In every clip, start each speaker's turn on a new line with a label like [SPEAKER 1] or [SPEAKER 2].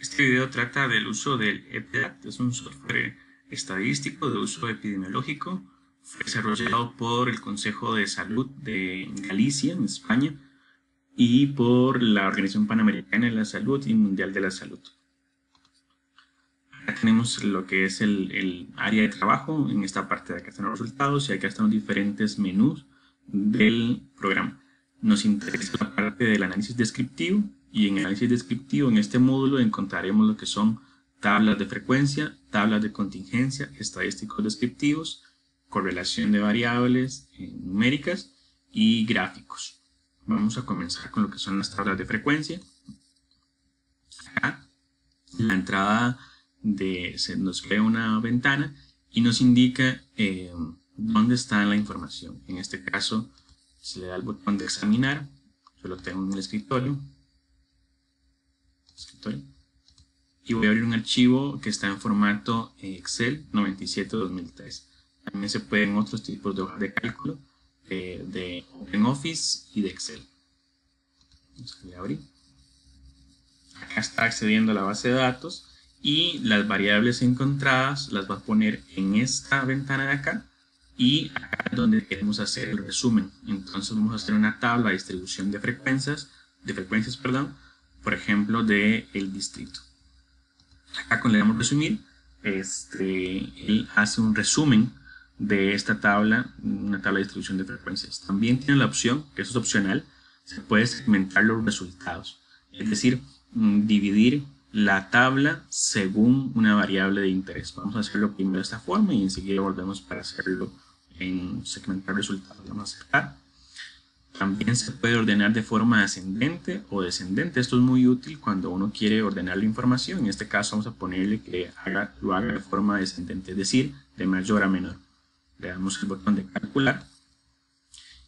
[SPEAKER 1] Este video trata del uso del EPDAT, es un software estadístico de uso epidemiológico. Fue desarrollado por el Consejo de Salud de Galicia, en España, y por la Organización Panamericana de la Salud y Mundial de la Salud. Acá tenemos lo que es el área de trabajo. En esta parte de acá están los resultados y acá están los diferentes menús del programa. Nos interesa la parte del análisis descriptivo, y en el análisis descriptivo, en este módulo, encontraremos lo que son tablas de frecuencia, tablas de contingencia, estadísticos descriptivos, correlación de variables numéricas y gráficos. Vamos a comenzar con lo que son las tablas de frecuencia. Acá, la entrada se nos ve una ventana y nos indica dónde está la información. En este caso, se le da el botón de examinar. Yo lo tengo en el escritorio. Y voy a abrir un archivo que está en formato Excel 97-2003. También se pueden otros tipos de hojas de cálculo de OpenOffice y de Excel. Vamos a abrir. Acá está accediendo a la base de datos y las variables encontradas las va a poner en esta ventana de acá, y acá es donde queremos hacer el resumen. Entonces vamos a hacer una tabla de distribución de frecuencias, por ejemplo, del distrito. Acá cuando le damos resumir, él hace un resumen de esta tabla, una tabla de distribución de frecuencias. También tiene la opción, que eso es opcional, se puede segmentar los resultados, es decir, dividir la tabla según una variable de interés. Vamos a hacerlo primero de esta forma y enseguida volvemos para hacerlo en segmentar resultados. Vamos a aceptar. También se puede ordenar de forma ascendente o descendente. Esto es muy útil cuando uno quiere ordenar la información. En este caso vamos a ponerle que lo haga de forma descendente, es decir, de mayor a menor. Le damos el botón de calcular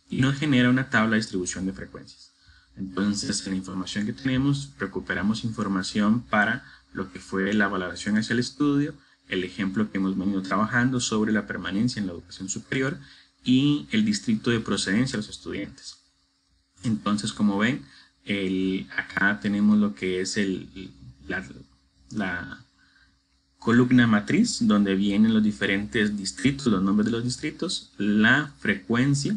[SPEAKER 1] y nos genera una tabla de distribución de frecuencias. Entonces, en la información que tenemos, recuperamos información para lo que fue la valoración hacia el estudio, el ejemplo que hemos venido trabajando sobre la permanencia en la educación superior y el distrito de procedencia de los estudiantes. Entonces, como ven, acá tenemos lo que es la columna matriz, donde vienen los diferentes distritos, los nombres de los distritos, la frecuencia,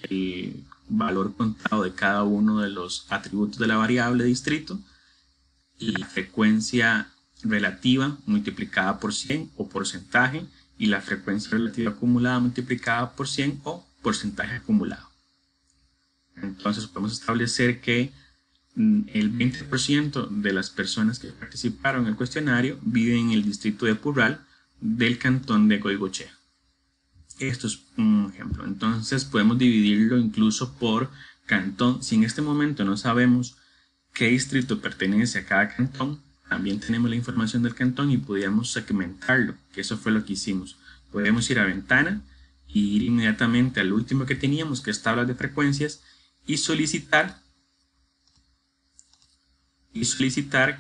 [SPEAKER 1] el valor contado de cada uno de los atributos de la variable distrito, la frecuencia relativa multiplicada por 100 o porcentaje, y la frecuencia relativa acumulada multiplicada por 100 o porcentaje acumulado. Entonces podemos establecer que el 20% de las personas que participaron en el cuestionario viven en el distrito de Purral del cantón de Goigoechea. Esto es un ejemplo. Entonces podemos dividirlo incluso por cantón. Si en este momento no sabemos qué distrito pertenece a cada cantón, también tenemos la información del cantón y podríamos segmentarlo, que eso fue lo que hicimos. Podemos ir a ventana y ir inmediatamente al último que teníamos, que es tablas de frecuencias, y solicitar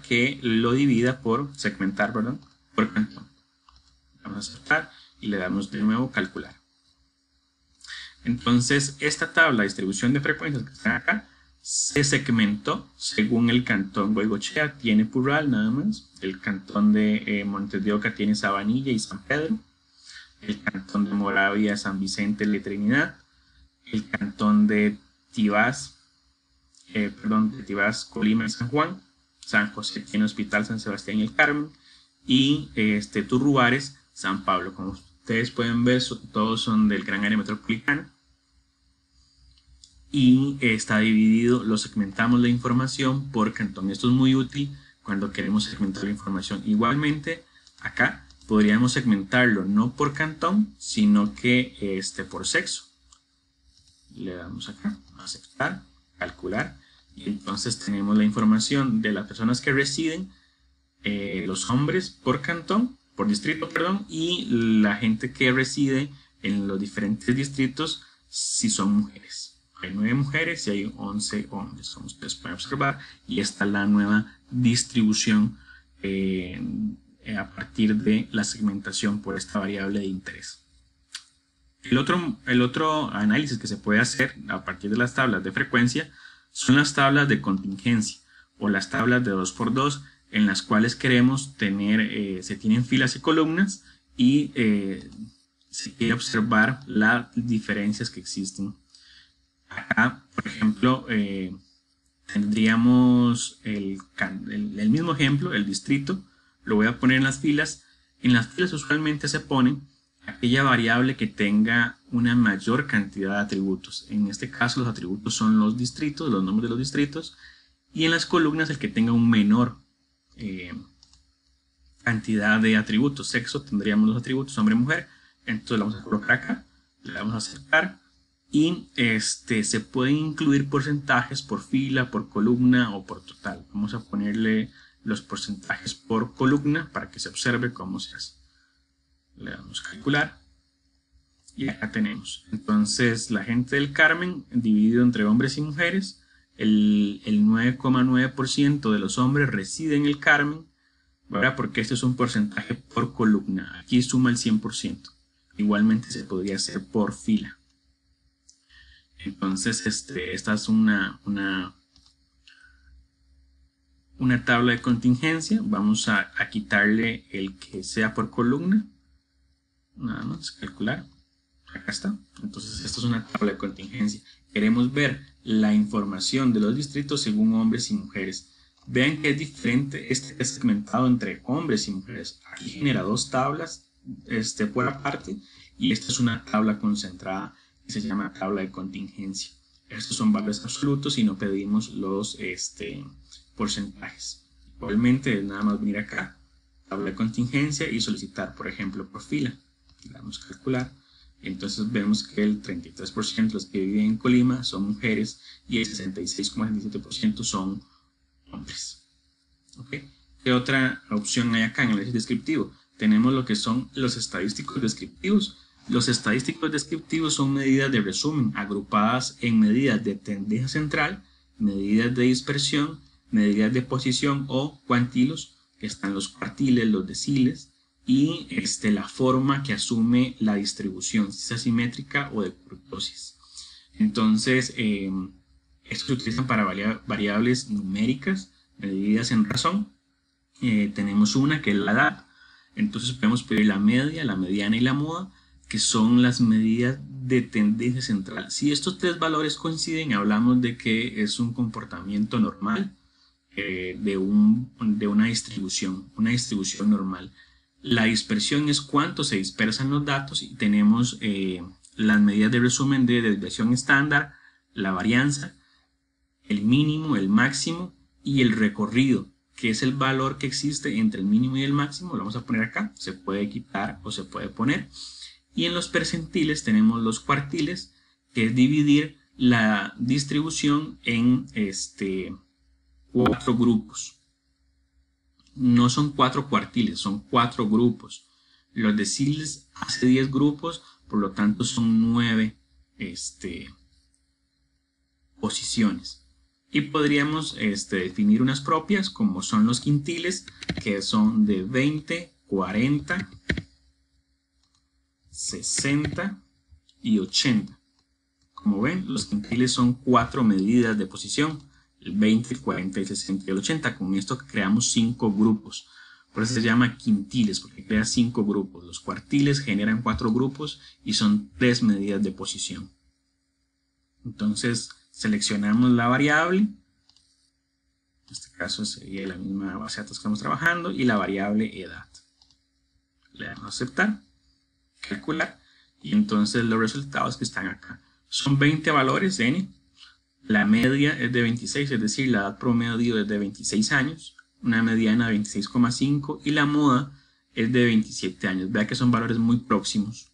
[SPEAKER 1] que lo divida por segmentar, por cantón. Vamos a aceptar y le damos de nuevo calcular. Entonces, esta tabla de distribución de frecuencias que está acá se segmentó según el cantón Goigoechea, tiene Purral nada más, el cantón de Montes de Oca tiene Sabanilla y San Pedro, el cantón de Moravia, San Vicente y Trinidad, el cantón de Tibás, Colima y San Juan, San José tiene Hospital San Sebastián y el Carmen, y Turruares, San Pablo. Como ustedes pueden ver, todos son del gran área metropolitana. Y está dividido, lo segmentamos la información por cantón. Esto es muy útil cuando queremos segmentar la información. Igualmente, acá podríamos segmentarlo no por cantón, sino que por sexo. Le damos acá, aceptar, calcular, y entonces tenemos la información de las personas que residen, los hombres por cantón, por distrito, y la gente que reside en los diferentes distritos si son mujeres. Hay 9 mujeres y hay 11 hombres, como ustedes pueden observar, y esta es la nueva distribución a partir de la segmentación por esta variable de interés. El otro análisis que se puede hacer a partir de las tablas de frecuencia son las tablas de contingencia o las tablas de 2×2 en las cuales queremos tener, se tienen filas y columnas y se quiere observar las diferencias que existen. Acá, por ejemplo, tendríamos el mismo ejemplo, el distrito, lo voy a poner en las filas. En las filas usualmente se pone aquella variable que tenga una mayor cantidad de atributos. En este caso los atributos son los distritos, los nombres de los distritos, y en las columnas el que tenga un menor cantidad de atributos. Sexo, tendríamos los atributos hombre y mujer, entonces lo vamos a colocar acá, le vamos a aceptar, y se pueden incluir porcentajes por fila, por columna o por total. Vamos a ponerle los porcentajes por columna para que se observe cómo se hace. Le damos calcular y acá tenemos. Entonces la gente del Carmen dividido entre hombres y mujeres, el 9,9% de los hombres reside en el Carmen, ¿verdad? Porque este es un porcentaje por columna. Aquí suma el 100%. Igualmente se podría hacer por fila. Entonces esta es una tabla de contingencia. Vamos a quitarle el que sea por columna. Nada más, calcular. Acá está. Entonces esto es una tabla de contingencia. Queremos ver la información de los distritos según hombres y mujeres. Vean que es diferente, este es segmentado entre hombres y mujeres. Aquí genera dos tablas por aparte, y esta es una tabla concentrada que se llama tabla de contingencia. Estos son valores absolutos y no pedimos los porcentajes. Igualmente, nada más venir acá, tabla de contingencia, y solicitar, por ejemplo, por fila. Le damos a calcular. Entonces vemos que el 33% de los que viven en Colima son mujeres y el 66,77% son hombres. ¿Okay? ¿Qué otra opción hay acá en el análisis descriptivo? Tenemos lo que son los estadísticos descriptivos. Los estadísticos descriptivos son medidas de resumen agrupadas en medidas de tendencia central, medidas de dispersión, medidas de posición o cuantilos, que están los cuartiles, los deciles, y la forma que asume la distribución, si es asimétrica o de kurtosis. Entonces, estos se utilizan para variables numéricas medidas en razón. Tenemos una que es la edad. Entonces podemos pedir la media, la mediana y la moda, que son las medidas de tendencia central. Si estos tres valores coinciden, hablamos de que es un comportamiento normal de una distribución normal. La dispersión es cuánto se dispersan los datos, y tenemos las medidas de resumen de desviación estándar, la varianza, el mínimo, el máximo y el recorrido, que es el valor que existe entre el mínimo y el máximo. Lo vamos a poner acá, se puede quitar o se puede poner. Y en los percentiles tenemos los cuartiles, que es dividir la distribución en 4 grupos. No son 4 cuartiles, son 4 grupos. Los deciles hace 10 grupos, por lo tanto son 9 posiciones. Y podríamos definir unas propias, como son los quintiles, que son de 20, 40, 60 y 80. Como ven, los quintiles son 4 medidas de posición: el 20, el 40, el 60 y el 80. Con esto creamos 5 grupos. Por eso se llama quintiles, porque crea 5 grupos. Los cuartiles generan 4 grupos y son 3 medidas de posición. Entonces seleccionamos la variable. En este caso sería la misma base de datos que estamos trabajando, y la variable edad. Le damos a aceptar, calcular, y entonces los resultados que están acá son 20 valores n. La media es de 26, es decir, la edad promedio es de 26 años, una mediana de 26,5 y la moda es de 27 años. Vea que son valores muy próximos.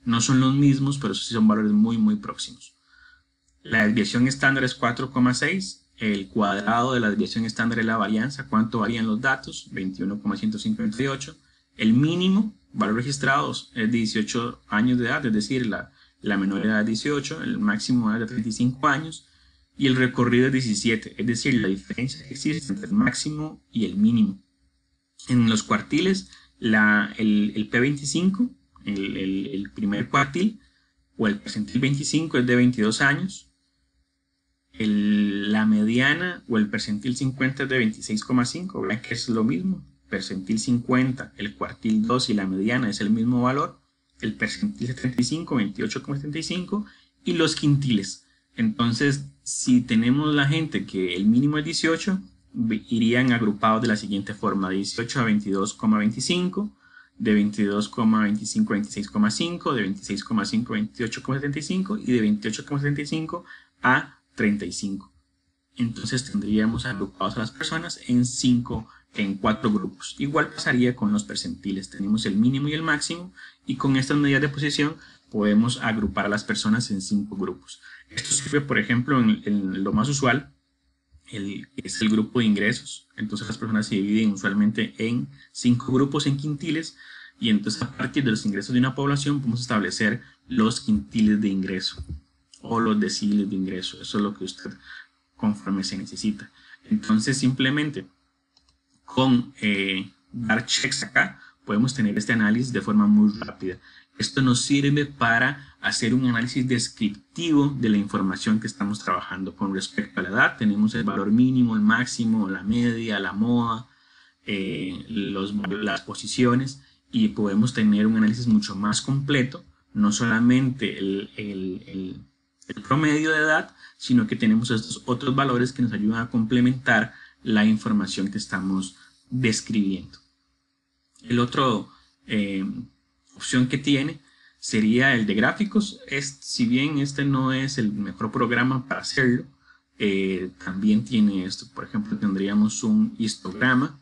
[SPEAKER 1] No son los mismos, pero sí son valores muy próximos. La desviación estándar es 4,6. El cuadrado de la desviación estándar es la varianza. ¿Cuánto varían los datos? 21,158. El mínimo, valor registrado, es de 18 años de edad, es decir, la menor edad es 18, el máximo es de 35 años y el recorrido es 17, es decir, la diferencia que existe entre el máximo y el mínimo. En los cuartiles, el P25, el primer cuartil, o el percentil 25 es de 22 años, la mediana o el percentil 50 es de 26,5, vean que es lo mismo. Percentil 50, el cuartil 2 y la mediana es el mismo valor. El percentil 75, 28,75 y los quintiles. Entonces, si tenemos la gente que el mínimo es 18, irían agrupados de la siguiente forma: 18 a 22,25, de 22,25 a 26,5, de 26,5 a 28,75 y de 28,75 a 35. Entonces tendríamos agrupados a las personas en 4 grupos. Igual pasaría con los percentiles. Tenemos el mínimo y el máximo, y con estas medidas de posición podemos agrupar a las personas en 5 grupos. Esto sirve, por ejemplo, en lo más usual, es el grupo de ingresos. Entonces las personas se dividen usualmente en 5 grupos en quintiles, y entonces a partir de los ingresos de una población podemos establecer los quintiles de ingreso o los deciles de ingreso. Eso es lo que usted conforme se necesita. Entonces simplemente con dar checks acá podemos tener este análisis de forma muy rápida. Esto nos sirve para hacer un análisis descriptivo de la información que estamos trabajando. Con respecto a la edad tenemos el valor mínimo, el máximo, la media, la moda, las posiciones, y podemos tener un análisis mucho más completo, no solamente el promedio de edad, sino que tenemos estos otros valores que nos ayudan a complementar la información que estamos describiendo. El otro opción que tiene sería el de gráficos. Si bien este no es el mejor programa para hacerlo, también tiene esto. Por ejemplo, tendríamos un histograma.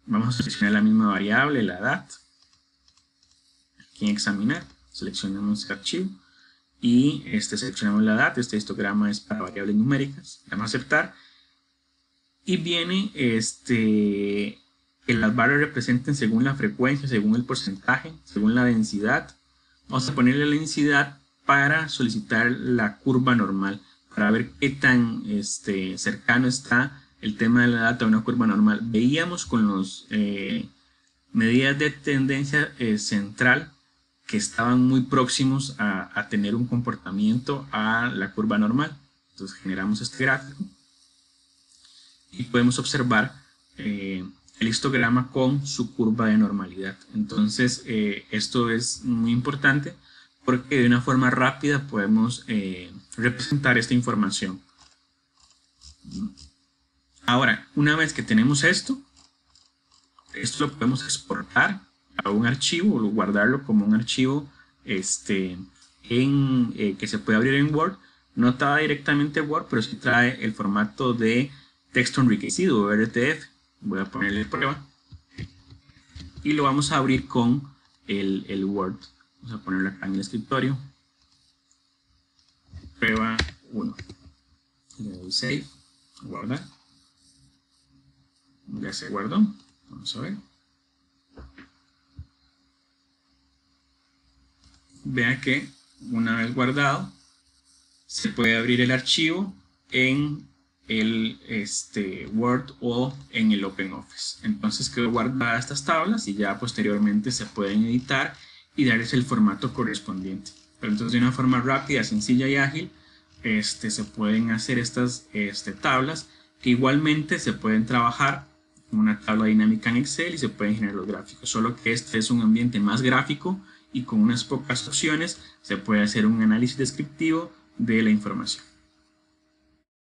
[SPEAKER 1] Vamos a seleccionar la misma variable, la edad. Aquí en examinar, seleccionamos el archivo y seleccionamos la edad. Este histograma es para variables numéricas. Le damos a aceptar y viene que las barras representen según la frecuencia, según el porcentaje, según la densidad. Vamos a ponerle la densidad para solicitar la curva normal, para ver qué tan cercano está el tema de la edad a una curva normal. Veíamos con las medidas de tendencia central que estaban muy próximos a tener un comportamiento a la curva normal. Entonces generamos este gráfico y podemos observar el histograma con su curva de normalidad. Entonces esto es muy importante porque de una forma rápida podemos representar esta información. Ahora, una vez que tenemos esto lo podemos exportar a un archivo o guardarlo como un archivo que se puede abrir en Word. No trae directamente Word, pero sí trae el formato de texto enriquecido o RTF. Voy a ponerle prueba y lo vamos a abrir con el Word. Vamos a ponerlo acá en el escritorio. Prueba 1. Le doy save, guardar. Ya se guardó. Vamos a ver. Vean que una vez guardado se puede abrir el archivo en el Word o en el OpenOffice. Entonces quedó guardada estas tablas y ya posteriormente se pueden editar y darles el formato correspondiente. Pero entonces de una forma rápida, sencilla y ágil se pueden hacer estas tablas, que igualmente se pueden trabajar en una tabla dinámica en Excel y se pueden generar los gráficos, solo que este es un ambiente más gráfico y con unas pocas opciones se puede hacer un análisis descriptivo de la información.